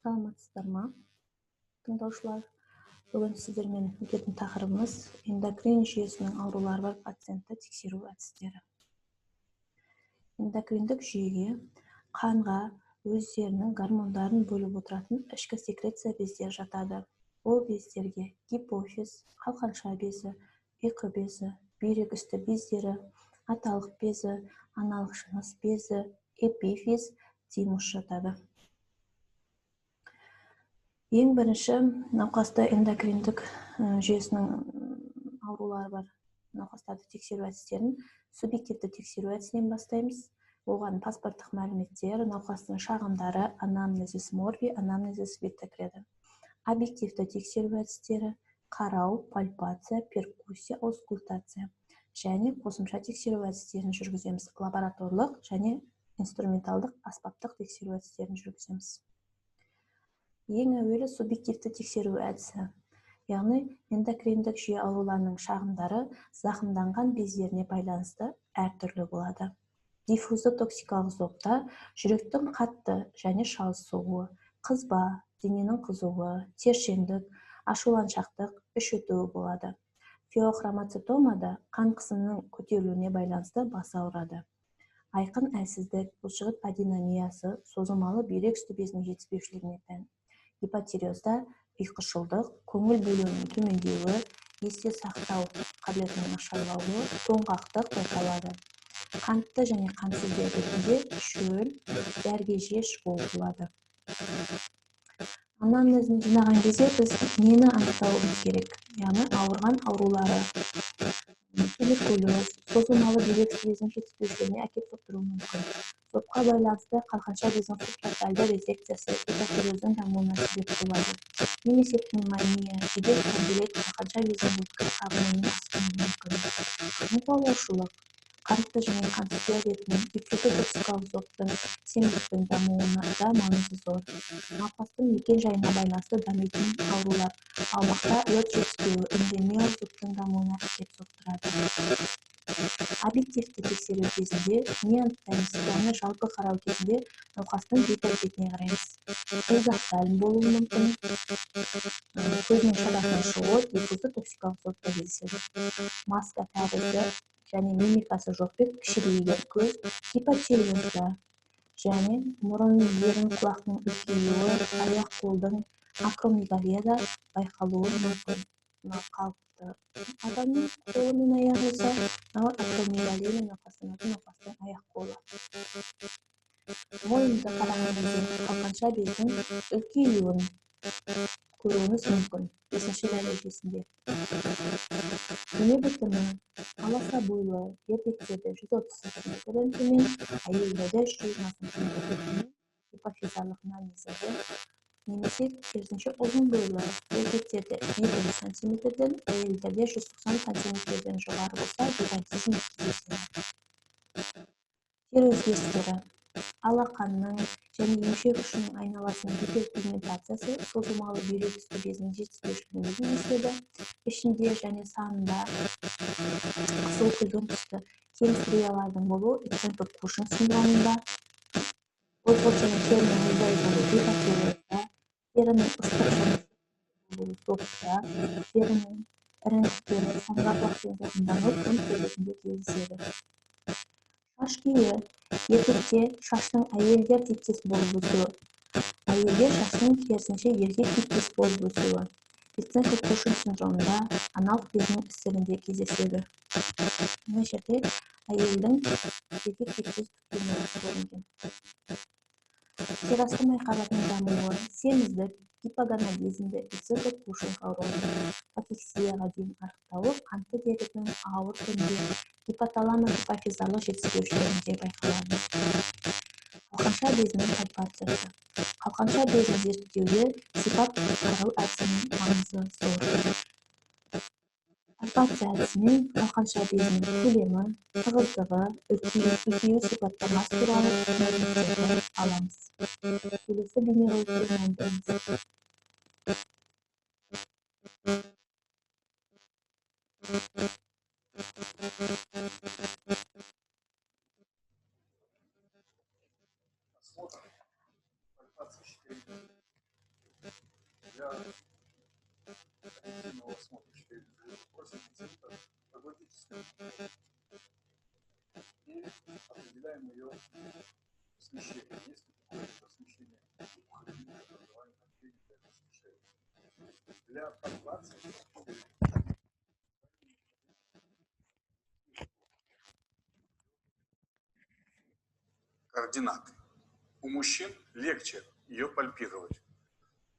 Саламатсыздар ма, тыңдаушылар? Бүгін сіздермен өтетін тақырыбымыз эндокрин жүйесінің аурулары бар пациентті тексеру әдістері. Эндокриндік жүйеге қанға өздерінің гормондарын бөліп отыратын ішкі секреция бездері жатады. Ол бездерге гипофиз, қалқанша безі, ұйқы безі, бүйрек үсті бездері, аталық безі, аналық жыныс безі, эпифиз, тимус жатады. Ең бірінші науқасты эндокриндік жүйесінің аурулары бар науқастарды тексеру әдістерін субъективті тексеру әдісінен бастаймыз. Оған паспорттық мәліметтер, науқастың шағымдары, анамнезис морби, анамнезис вита кіреді. Объективті тексеру әдістері қарау, пальпация, перкуссия, аускультация және қосымша тексеру әдістерін жүргіземіз. Лабораторлық және инструменталдық аспаптық тексеру әдістерін жүргіземіз. Ең әуелі субъективті тексеру әдісі, яғни эндокриндік жүйе ауруларының шағымдары зақымданған бездеріне байланысты әртүрлі болады. Диффузды токсикалық зобта жүректің қатты және шалысуы, қызба, дененің қызуы, тершеңдік, ашуланшақтық, іш өтуі болады. Феохромоцитомада қан қысымының көтерілуіне байланысты бас ауырады. Айқын әлсіздік, бұлшықет аденомиясы, созылмалы бүйрек үсті безінің жетіспеушілігіне тән. Гипотиреозда ұйқышылдық, көңіл бөлуінің төмендеуі, есте сақтау қабілетінің нашарлауы, тоңғақтық байқалады. Қантты және қантсыз диабетінде шөл, дәргеже шығу болады. Анамнезін жинаған кезде біз нені анықтауымыз керек? Яғни ауырған аурулары, туберкулез, созылмалы бүйрек үсті безінің жетіспеушілігіне әкеп соқтыруы мүмкін. Зобқа байланысты қалқанша бездің субтропиальды резекциясы гипотиреоздің дамуына себеп болады. Немесе пневмония, жедел кардиолит қалқанша бездің өткір қабынуының асқынуы мүмкін. Қант қантты және қантсыз диабетінің диффузды токсикалық зобтың семіздіктің дамуына да маңызы зор. Науқастың мекен-жайына байланысты дамитын аурулар аумақта йод жетіспеуі эндемиялық зобтың дамуына әкеп соқтырады. Объективті тексеру кезінде не анықтаймыз, яғни жалпы қарау кезінде науқастың бет-әлпетіне қараймыз. Экзофтальм болуы мүмкін, көзінің шарасының шығуы диффузды токсикалық зобта кездеседі. Маска тәрізді және мимикасы жоқ бет, кішірейген көз, гипотиреозда және мұрын, ерін, құлақтың үлкеюі, аяқ-қолдың акромегалияда байқалуы мүмкін. Қалыпты адамның қолы мен аяғы болса, акромегалия науқастың аяқ-қолы. Мойынды қараған кезде қалқанша бездің үлкеюін көруіңіз мүмкін 5-ші дәрежесінде. Дене бітімі аласа бойлы еркектерде 130 см-ден төмен, әйелдерде 120 см-ден төмен гипофизарлық нанизмі, немесе керісінше ұзын бойлы еркектерде 200 см-ден, әйелдерде 190 см-ден жоғары болса гигантизм кездеседі. Тер өзгерістері алақанның және емшек ұшының айналасының гиперпигментациясы созылмалы бүйрек үсті безінің жетіспеушілігінде кездеседі. Ішінде және санында қызыл күлгін түсті кемстриялардың болуы Ипсенко-Кушинг синдромында, бозғылт және терінің мұздай болуы гипотиреозда, терінің ыстық және болуы зобта, терінің іріңдіктері саңырауқұлақ пен зақымдану тон кезінде кездеседі. Шаш күйі еркекте шаштың әйелдер типтес болып өсуі, әйелде шаштың керісінше еркек типтес болып өсуі. Ипсенко-Кушинг синдромында аналық безінің ісігінде кездеседі. Мына жерде әйелдің еркек типтес түптену көрінген. Терасты майқабатының дамуы, семіздік, гипоганадизмді, Ипсенко-Кушинг ауруының катексияға дейін арықтауы қантты диабетінің ауыр түрінде гипоталамо-гипофизарлық жетіспеушілігінде байқалады. Қалқанша безінің пальпациясы. Қалқанша безін зерттеуде сипат қарау әдісінің маңызы зор. Пальпация әдісімен қалқанша безінің көлемі, тығыздығы, үлкею сипаттамасы туралы мәліметтерді аламыз. Келесі бейнероликті мәндіріңіз. смещение. Есть какое-то смещение? Для пальпации координаты. У мужчин легче ее пальпировать.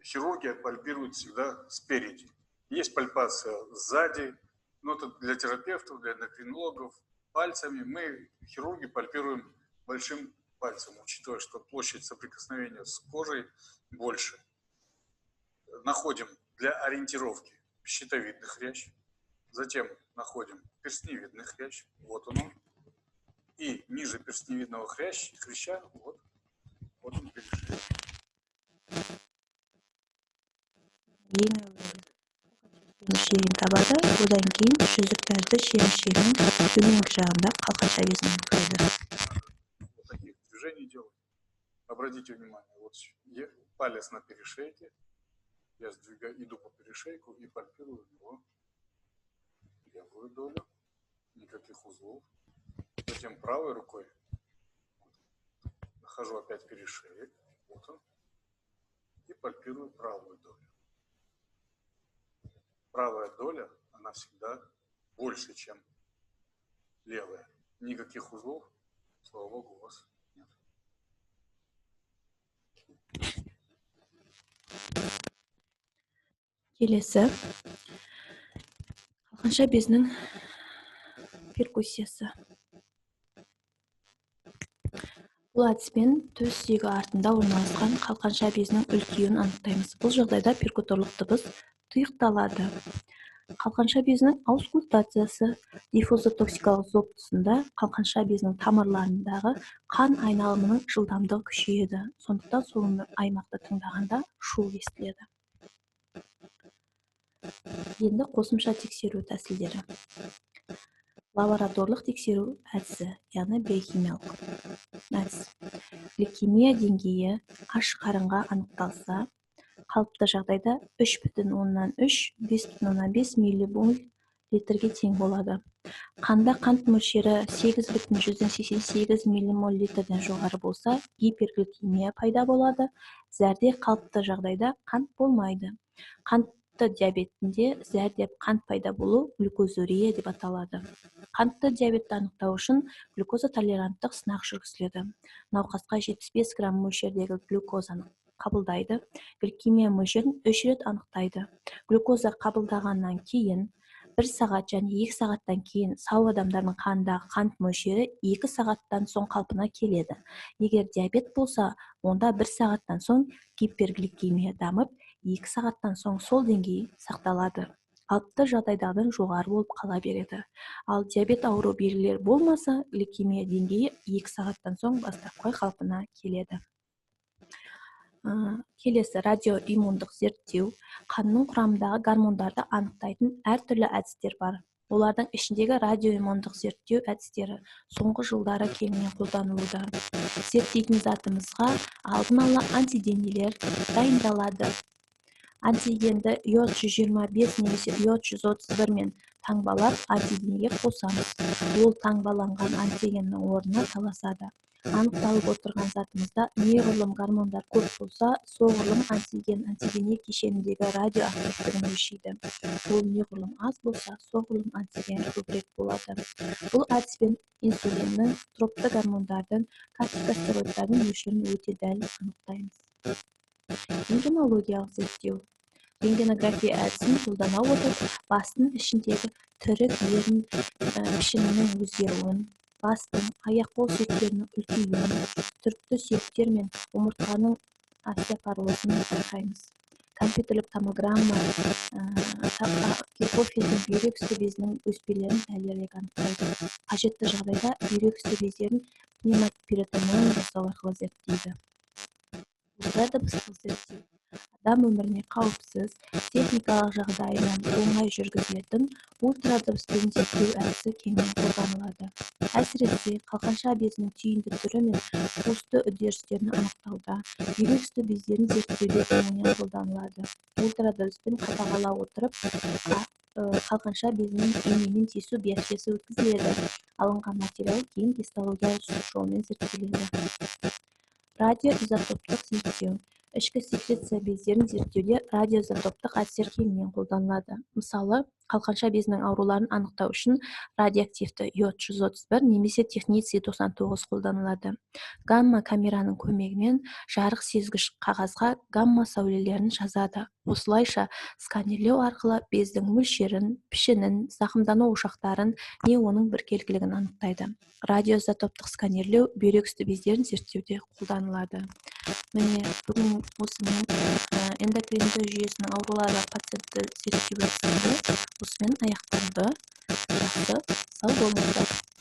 Хирурги пальпируют всегда спереди. Есть пальпация сзади, но это для терапевтов, для эндокринологов. Пальцами мы, хирурги, пальпируем большим пальцем, учитывая, что площадь соприкосновения с кожей больше. Находим для ориентировки щитовидный хрящ, затем находим перстневидный хрящ, вот он. И ниже перстневидного хряща, вот он перешеек. Шегін табады, одан кейін жүзік тәрізді шемішегінің төменгі жағында қалқанша безін анықтайды. Вот таких движений делать. Обратите внимание, вот палец на перешейке, я иду по перешейку и пальпирую его левую долю, никаких узлов. Затем правой рукой нахожу опять перешеек, вот он, и пальпирую правую долю. Правая доля, она всегда больше, чем левая. Никаких узлов, слава богу, у вас нет. Келесі қалқанша безінің перкуссиясы. Бұл әдіспен төс сүйегі артында орналасқан қалқанша безінің үлкеюін анықтаймыз. Бұл жағдайда перкуторлық дыбыс тұйықталады. Қалқанша безінің аускультациясы диффузотоксикалық зоб тұсында қалқанша безінің тамырларындағы қан айналымының жылдамдығы күшейеді. Сондықтан сол аймақты тыңдағанда шу естіледі. Енді қосымша тексеру тәсілдері. Лабораторлық тексеру әдісі, яғни биохимиялық әдіс. Гликемия деңгейі аш қарынға анықталса, қалыпты жағдайда 3,3-5,5 миллимол литрге тең болады. Қанда қант мөлшері 8,88 миллимол литрден жоғары болса, гипергликемия пайда болады. Зәрде қалыпты жағдайда қант болмайды. Қантты диабетінде зәрде қант пайда болу глюкозурия деп аталады. Қантты диабетті анықтау үшін глюкоза толеранттық сынақ жүргізіледі. Науқасқа 75 грамм мөлшердегі глюкозаны қабылдайды. Гликемия мөлшерін 3 рет анықтайды. Глюкоза қабылдағаннан кейін 1 сағат және 2 сағаттан кейін сау адамдардың қандағы қант мөлшері 2 сағаттан соң қалпына келеді. Егер диабет болса, онда 1 сағаттан соң гипергликемия дамып, 2 сағаттан соң сол деңгей сақталады. Қалыпты жағдайдағыдан жоғары болып қала береді. Ал диабет ауру белгілер болмаса, гликемия деңгейі 2 сағаттан соң бастапқы қалпына келеді. Келесі радиоиммундық зерттеу. Қанның құрамындағы гормондарды анықтайтын әртүрлі әдістер бар. Олардың ішіндегі радиоиммундық зерттеу әдістері соңғы жылдары кеңінен қолданылуда. Зерттейтін затымызға алдын ала антиденелер дайындалады. Антигенді йод 125 немесе йод 131 мен таңбалап антиденеге қосамыз. Ол таңбаланған антигеннің орнына таласады. Анықталып отырған затымызда неғұрлым гормондар көп болса, соғұрлым антигене кешеніндегі радиоактивтігін өлшейді. Ол неғұрлым аз болса, соғұрлым антиген көбірек болады. Бұл әдіспен инсулиннің, тропты гормондардың, кортикостероидтардың мөлшерін өте дәл анықтаймыз. Рентгенологиялық зерттеу. Рентгенография әдісін қолдана отырып, бастың ішіндегі тірек ерін пішінінің өзгеруін, бастың, аяқ-қол сүйектерінің үлкеюін, түрікті сүйектер мен омыртқаның остеопорозын байқаймыз. Компьютерлік томограмма гипофиздің бүйрек үсті безінің өспелерін дәлірек анықтайды. Қажетті жағдайда бүйрек үсті бездерін пневмоторакотомия жасау арқылы зерттейді. Ультрадыбыстық зерттеу. Адам өміріне қауіпсіз, техникалық жағдайынан оңай жүргізілетін ультрадыбыспен зерттеу әдісі кеңінен қолданылады. Әсіресе қалқанша безінің түйінді түрі мен қуысты үдерістерін анықтауда, бүйрек үсті бездерін зерттеуде кеңінен қолданылады. Ультрадыбыспен қадағалай отырып, қалқанша безінің инемен тесу биопсиясы өткізіледі. Алынған материал кейін гистологиялық жолмен зерттеледі. Радиоизотоптық зерттеу. Ішкі секреция бездерін зерттеуде радиоизотоптық әдістер кеңінен қолданылады. Мысалы, қалқанша безінің ауруларын анықтау үшін радиоактивті йод 131 немесе техниций 99 қолданылады. Гамма камераның көмегімен жарық сезгіш қағазға гамма сәулелерін жазады. Осылайша сканерлеу арқылы бездің мөлшерін, пішінін, зақымдану ошақтарын не оның біркелкілігін анықтайды. Радиоизотоптық сканерлеу бүйрек үсті бездерін зерттеуде қолданылады. Міне, бүгін осымен эндокринді жүйесінің аурулары бар пациентті зерттеу әдістері осымен аяқталды. Жақсы, сау болыңыздар.